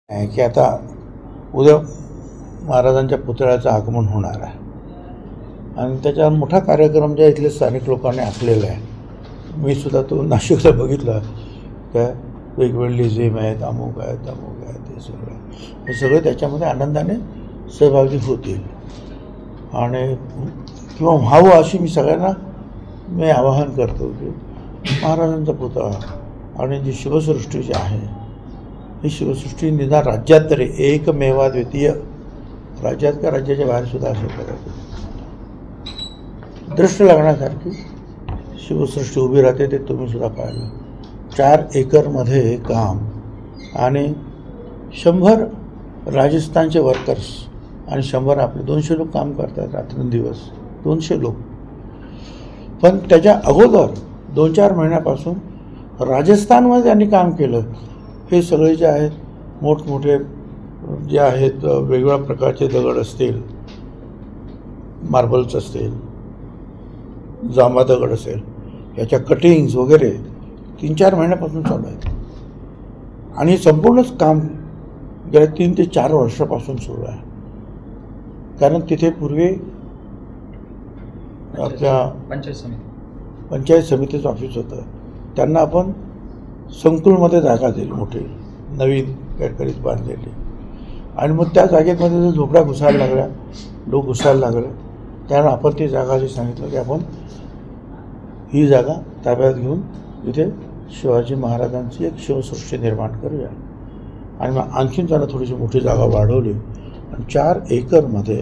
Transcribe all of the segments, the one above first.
आहे की आता उद्या महाराजांच्या पुतळ्याचं आगमन होणार आहे आणि त्याच्यावर मोठा कार्यक्रम ज्या इथले स्थानिक लोकांनी आखलेला आहे. मी सुद्धा तो नाशिकला बघितला. काय वेगवेगळे लेझिम आहेत, अमुक आहेत, अमुक आहेत, हे सगळे त्याच्यामध्ये आनंदाने सहभागी होतील आणि किंवा व्हावं अशी मी सगळ्यांना आवाहन करतो की महाराजांचा पुतळा आणि जी शिवसृष्टी जी आहे ही शिवसृष्टी निदान राज्यात तरी एकमेवाद्वितीय, राज्यात का राज्याच्या बाहेरसुद्धा असे करायचे दृष्ट लागण्यासारखी शिवसृष्टी उभी राहते. ते तुम्हीसुद्धा पाहिलं. 4 एकरमध्ये काम आणि 100 राजस्थानचे वर्कर्स आणि 100 आपले 200 लोक काम करतात रात्रंदिवस. 200 लोक. पण त्याच्या अगोदर 2-4 महिन्यापासून राजस्थानमध्ये त्यांनी काम केलं. हे सगळे जे आहेत मोठमोठे जे आहेत वेगवेगळ्या प्रकारचे दगड असतील, मार्बल्स असतील, जांभा दगड असेल, याच्या कटिंग्स वगैरे 3-4 महिन्यापासून चालू आहेत आणि संपूर्णच काम गेल्या 3 ते 4 वर्षापासून सुरू आहे. कारण तिथे पूर्वी आपल्या पंचायत समितीचं ऑफिस होतं. त्यांना आपण संकुलमध्ये जागा दिली, मोठी नवीन काहीतरी बांधलेली, आणि मग त्या जागेमध्ये जर झोपड्या घुसायला लागल्या, लोक घुसायला लागले, त्यामुळे आपण ती जागा जी सांगितलं की आपण ही जागा ताब्यात घेऊन इथे शिवाजी महाराजांची एक शिवसृष्टी निर्माण करूया. आणि मग आणखीन त्यांना थोडीशी मोठी जागा वाढवली आणि 4 एकरमध्ये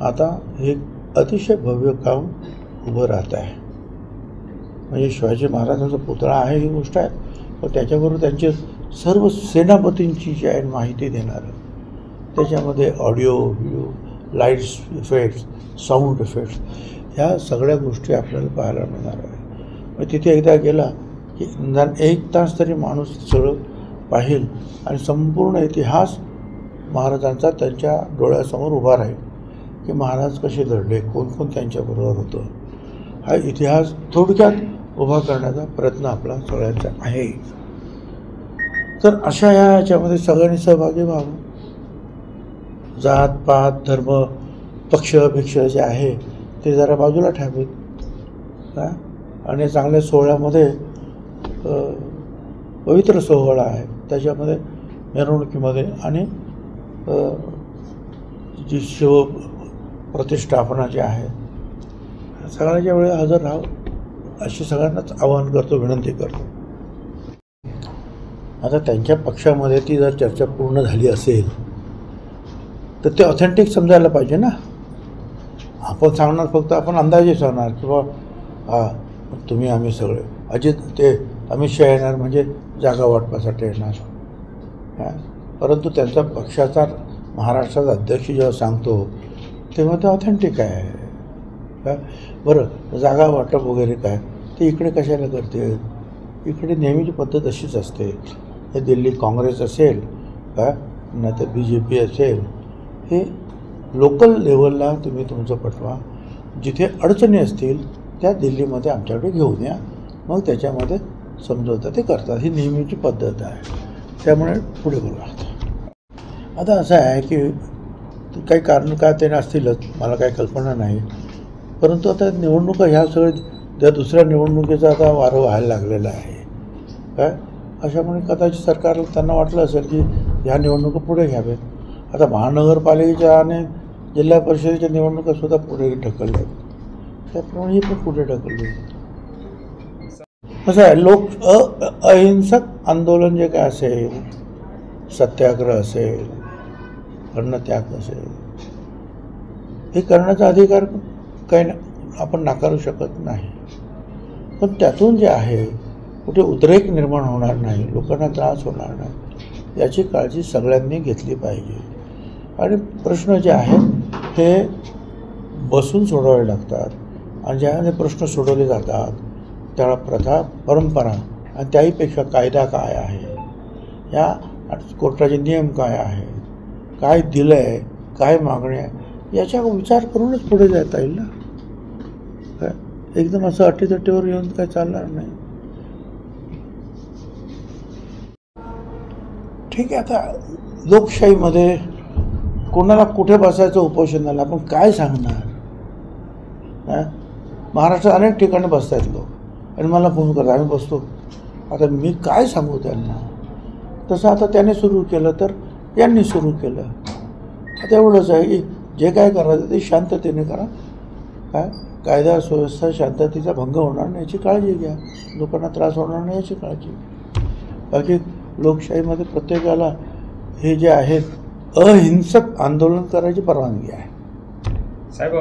आता हे अतिशय भव्य काम उभं राहत आहे. म्हणजे शिवाजी महाराजांचा पुतळा आहे ही गोष्ट आहे, पण त्याच्याबरोबर त्यांचे सर्व सेनापतींची जी आहे माहिती देणारं, त्याच्यामध्ये audio, video, lights effects, sound effects, ह्या सगळ्या गोष्टी आपल्याला पाहायला मिळणार आहे. मग तिथे एकदा गेला की निदान 1 तास तरी माणूस सगळं पाहिल आणि संपूर्ण इतिहास महाराजांचा त्यांच्या डोळ्यासमोर उभा राहील की महाराज कसे लढले, कोण कोण त्यांच्याबरोबर होतं. हा इतिहास थोडक्यात उभा करण्याचा प्रयत्न आपला सगळ्यांचा आहे. तर अशा ह्याच्यामध्ये सगळ्यांनी सहभागी व्हावं. जात पात धर्म पक्ष भिक्ष जे आहे ते जरा बाजूला ठेवावेत का. आणि चांगल्या सोहळ्यामध्ये पवित्र सोहळा आहे, त्याच्यामध्ये मिरवणुकीमध्ये आणि जी शिव प्रतिष्ठापना जी आहे सगळ्याच्या वेळी हजर राहावं अशी सगळ्यांनाच आवाहन करतो, विनंती करतो. आता त्यांच्या पक्षामध्ये ती जर चर्चा पूर्ण झाली असेल तर ते ऑथेंटिक समजायला पाहिजे ना. आपण सांगणार फक्त आपण अंदाजे सांगणार किंवा तुम्ही आम्ही सगळे अजित ते अमित शहा येणार म्हणजे जागा वाटपासाठी येणार. परंतु त्यांचा पक्षाचा महाराष्ट्राचा अध्यक्ष जेव्हा सांगतो तेव्हा ते ऑथेंटिक आहे का. बरं, जागा वाटप वगैरे काय ते इकडे कशाला करते. इकडे नेहमीची पद्धत अशीच असते. हे दिल्ली काँग्रेस असेल का नाही तर BJP असेल, हे लोकल लेवलला तुम्ही तुमचं पटवा. जिथे अडचणी असतील त्या दिल्लीमध्ये आमच्याकडे घेऊन या, मग त्याच्यामध्ये समजवता ते करतात. ही नेहमीची पद्धत आहे. त्यामुळे पुढे बोला. आता असं आहे की काही कारणं काय ते असतीलच, मला काही कल्पना नाही. परंतु आता निवडणुका ह्या सगळे त्या दुसऱ्या निवडणुकीचा आता वारं व्हायला लागलेला आहे काय. अशामुळे कदाचित सरकारला त्यांना वाटलं असेल की ह्या निवडणुका पुढे घ्याव्यात. आता महानगरपालिकेच्या आणि जिल्हा परिषदेच्या निवडणुकासुद्धा पुढे ढकलल्या, त्याप्रमाणे ही पण पुढे ढकलली. कसं आहे, लोक अहिंसक आंदोलन जे काय असेल, सत्याग्रह असेल, अन्नत्याग असेल, हे करण्याचा अधिकार काही आपण नाकारू शकत नाही. पण त्यातून जे आहे कुठे उद्रेक निर्माण होणार नाही, लोकांना त्रास होणार नाही, याची काळजी सगळ्यांनी घेतली पाहिजे. आणि प्रश्न जे आहेत हे बसून सोडवावे लागतात. आणि ज्यावेळेला प्रश्न सोडवले जातात त्यावेळेला प्रथा परंपरा आणि त्याहीपेक्षा कायदा काय आहे, या कोर्टाचे नियम काय आहे, काय दिलं आहे, काय मागणी आहे, याचा विचार करूनच पुढे जाता येईल ना. काय एकदम असं अटीतटीवर येऊन काय चालणार नाही. ठीक आहे. आता लोकशाहीमध्ये कोणाला कुठे बसायचं उपोषणाला आपण काय सांगणार? महाराष्ट्रात अनेक ठिकाणी बसत आहेत लोक आणि मला फोन करतात, आम्ही बसतो. आता मी काय सांगू त्यांना? तसं आता त्याने सुरू केलं तर यांनी सुरू केलं. आता एवढंच आहे की जे काय करायचं ते शांततेने करा. काय कायदा सुव्यवस्था शांततेचा भंग होणार नाही याची काळजी घ्या, लोकांना त्रास होणार नाही याची काळजी घ्या. बाकी लोकशाहीमध्ये प्रत्येकाला हे जे आहेत अहिंसक आंदोलन करायची परवानगी आहे. साहेब